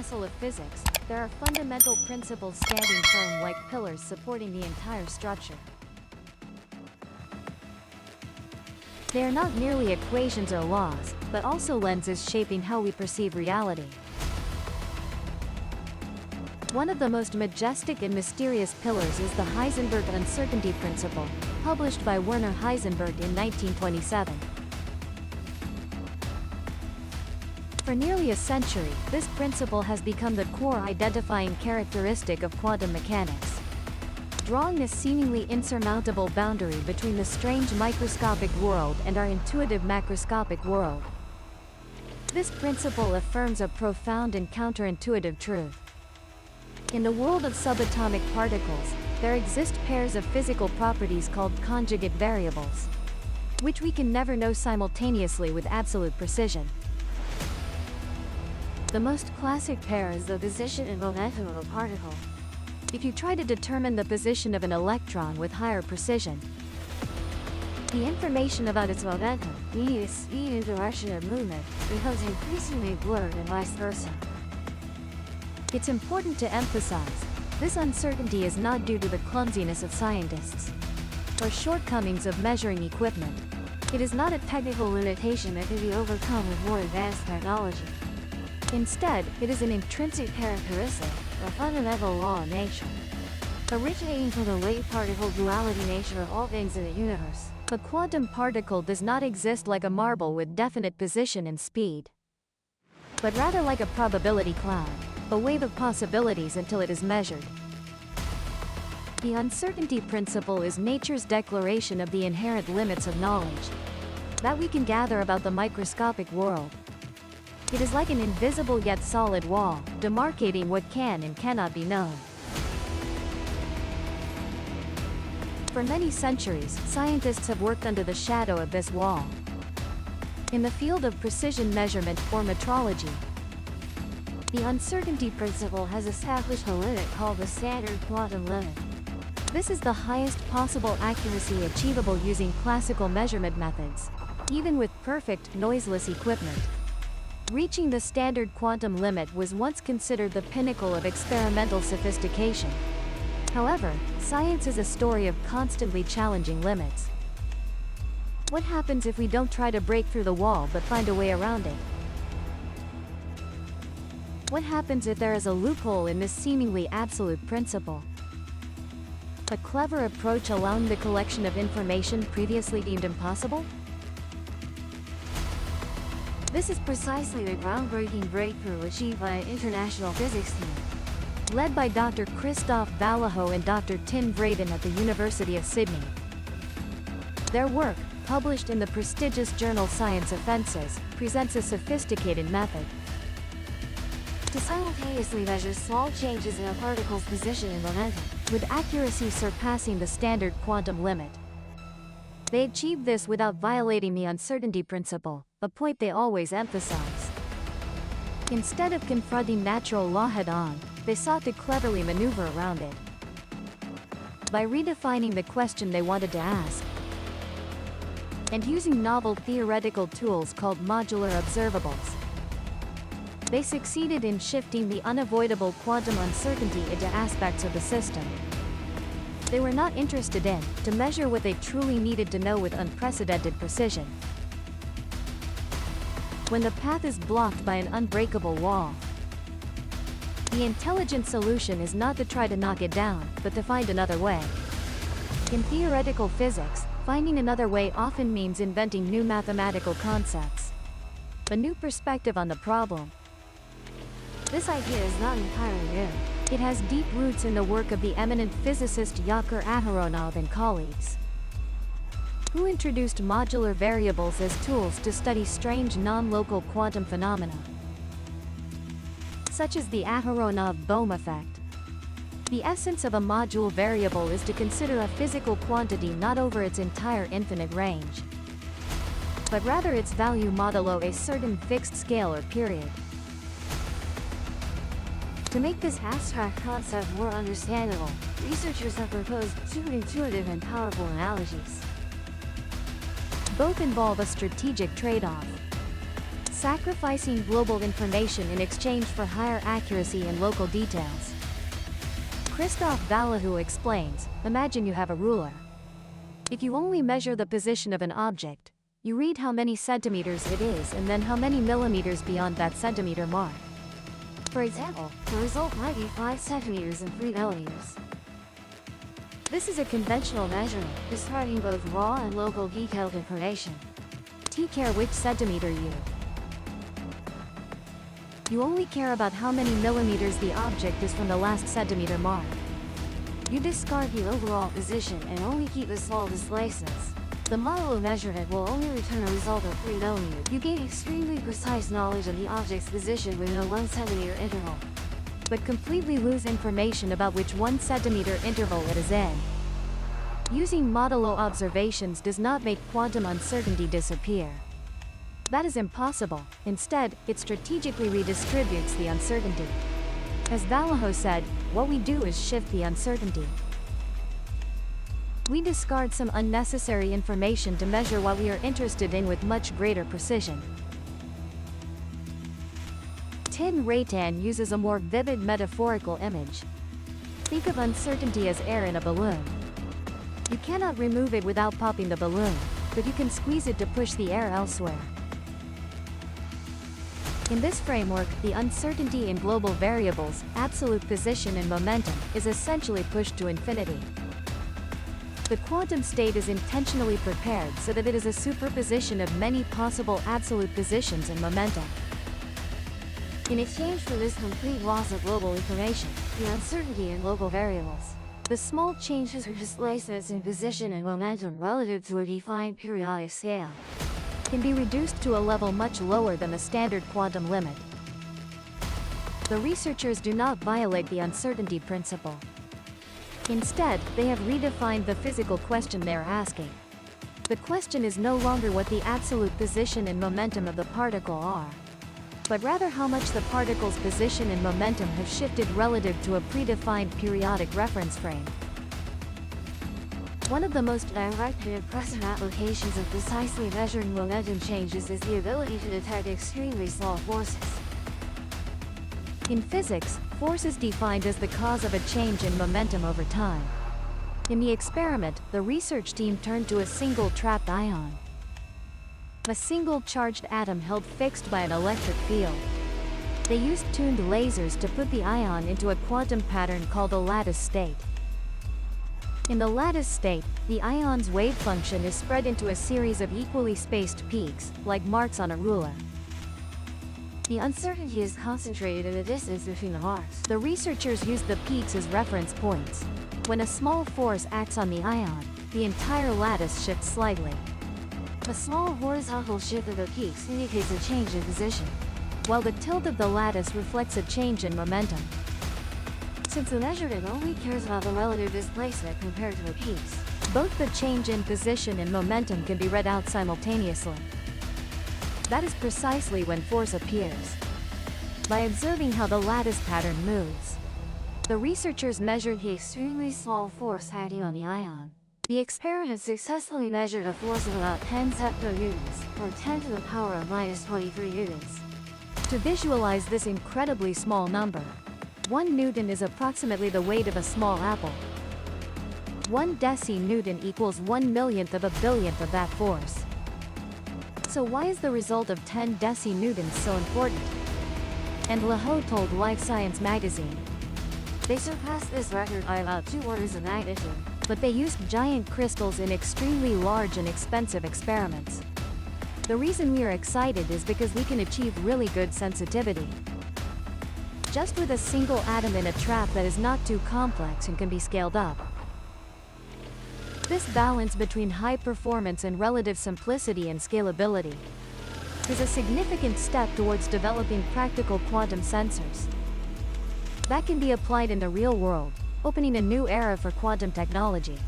castle of physics, there are fundamental principles standing firm like pillars supporting the entire structure. They are not merely equations or laws, but also lenses shaping how we perceive reality. One of the most majestic and mysterious pillars is the Heisenberg uncertainty principle, published by Werner Heisenberg in 1927. For nearly a century, this principle has become the core identifying characteristic of quantum mechanics. Drawing this seemingly insurmountable boundary between the strange microscopic world and our intuitive macroscopic world. This principle affirms a profound and counterintuitive truth. In the world of subatomic particles, there exist pairs of physical properties called conjugate variables, which we can never know simultaneously with absolute precision. The most classic pair is the position and momentum of a particle. If you try to determine the position of an electron with higher precision, the information about its momentum, its speed and direction of movement, becomes increasingly blurred and vice versa. It's important to emphasize, this uncertainty is not due to the clumsiness of scientists or shortcomings of measuring equipment. It is not a technical limitation that can be overcome with more advanced technology. Instead, it is an intrinsic characteristic, a fundamental law of nature, originating from the wave-particle duality nature of all things in the universe. A quantum particle does not exist like a marble with definite position and speed, but rather like a probability cloud, a wave of possibilities until it is measured. The uncertainty principle is nature's declaration of the inherent limits of knowledge that we can gather about the microscopic world. It is like an invisible yet solid wall, demarcating what can and cannot be known. For many centuries, scientists have worked under the shadow of this wall. In the field of precision measurement or metrology, the uncertainty principle has established a limit called the standard quantum limit. This is the highest possible accuracy achievable using classical measurement methods, even with perfect, noiseless equipment. Reaching the standard quantum limit was once considered the pinnacle of experimental sophistication. However, science is a story of constantly challenging limits. What happens if we don't try to break through the wall but find a way around it? What happens if there is a loophole in this seemingly absolute principle? A clever approach allowing the collection of information previously deemed impossible? This is precisely the groundbreaking breakthrough achieved by an international physics team, led by Dr. Christoph Vallejo and Dr. Tim Vraden at the University of Sydney. Their work, published in the prestigious journal Science Offenses, presents a sophisticated method to simultaneously measure small changes in a particle's position and momentum, with accuracy surpassing the standard quantum limit. They achieved this without violating the uncertainty principle, a point they always emphasize. Instead of confronting natural law head-on, they sought to cleverly maneuver around it by redefining the question they wanted to ask and using novel theoretical tools called modular observables. They succeeded in shifting the unavoidable quantum uncertainty into aspects of the system they were not interested in, to measure what they truly needed to know with unprecedented precision. When the path is blocked by an unbreakable wall, the intelligent solution is not to try to knock it down, but to find another way. In theoretical physics, finding another way often means inventing new mathematical concepts, a new perspective on the problem. This idea is not entirely new. It has deep roots in the work of the eminent physicist Yakir Aharonov and colleagues, who introduced modular variables as tools to study strange non-local quantum phenomena, such as the Aharonov-Bohm effect. The essence of a module variable is to consider a physical quantity not over its entire infinite range, but rather its value modulo a certain fixed scale or period. To make this abstract concept more understandable, researchers have proposed two intuitive and powerful analogies. Both involve a strategic trade-off. sacrificing global information in exchange for higher accuracy and local details. Christoph Valahou explains, imagine you have a ruler. If you only measure the position of an object, you read how many centimeters it is and then how many millimeters beyond that centimeter mark. For example, the result might be 5 centimeters and 3 millimeters. This is a conventional measurement, discarding both raw and local detailed information. Take care which centimeter you only care about how many millimeters the object is from the last centimeter mark. You discard the overall position and only keep the small displacements. The model of measurement will only return a result of 3 millimeters. You gain extremely precise knowledge of the object's position within a 1 centimeter interval, but completely lose information about which 1 centimeter interval it is in. Using modulo observations does not make quantum uncertainty disappear. That is impossible. Instead, it strategically redistributes the uncertainty. As Valahou said, what we do is shift the uncertainty. We discard some unnecessary information to measure what we are interested in with much greater precision. Tin Raytan uses a more vivid metaphorical image. Think of uncertainty as air in a balloon. You cannot remove it without popping the balloon, but you can squeeze it to push the air elsewhere. In this framework, the uncertainty in global variables, absolute position and momentum, is essentially pushed to infinity. The quantum state is intentionally prepared so that it is a superposition of many possible absolute positions and momentum. In exchange for this complete loss of global information, the uncertainty in local variables, the small changes or displacements in position and momentum relative to a defined periodic scale, can be reduced to a level much lower than the standard quantum limit. The researchers do not violate the uncertainty principle. Instead, they have redefined the physical question they are asking. The question is no longer what the absolute position and momentum of the particle are, but rather how much the particle's position and momentum have shifted relative to a predefined periodic reference frame. One of the most direct and impressive applications of precisely measuring momentum changes is the ability to detect extremely small forces. In physics, force is defined as the cause of a change in momentum over time. In the experiment, the research team turned to a single trapped ion, a single charged atom held fixed by an electric field. They used tuned lasers to put the ion into a quantum pattern called a lattice state. In the lattice state, the ion's wave function is spread into a series of equally spaced peaks, like marks on a ruler. The uncertainty is concentrated in the distance between the marks. The researchers used the peaks as reference points. When a small force acts on the ion, the entire lattice shifts slightly. A small horizontal shift of the peaks indicates a change in position, while the tilt of the lattice reflects a change in momentum. Since the measurement only cares about the relative displacement compared to the peaks, both the change in position and momentum can be read out simultaneously. That is precisely when force appears. By observing how the lattice pattern moves, the researchers measured the extremely small force acting on the ion. The experiment successfully measured a force of about 10 zeptonewtons, or 10 to the power of minus 23 newtons. To visualize this incredibly small number, 1 newton is approximately the weight of a small apple. 1 decinewton equals 1/millionth of a billionth of that force. So why is the result of 10 decinewtons so important? And Lahou told Life Science magazine, they surpassed this record by about 2 orders of magnitude, but they used giant crystals in extremely large and expensive experiments. The reason we are excited is because we can achieve really good sensitivity. Just with a single atom in a trap that is not too complex and can be scaled up. This balance between high performance and relative simplicity and scalability is a significant step towards developing practical quantum sensors that can be applied in the real world, opening a new era for quantum technology.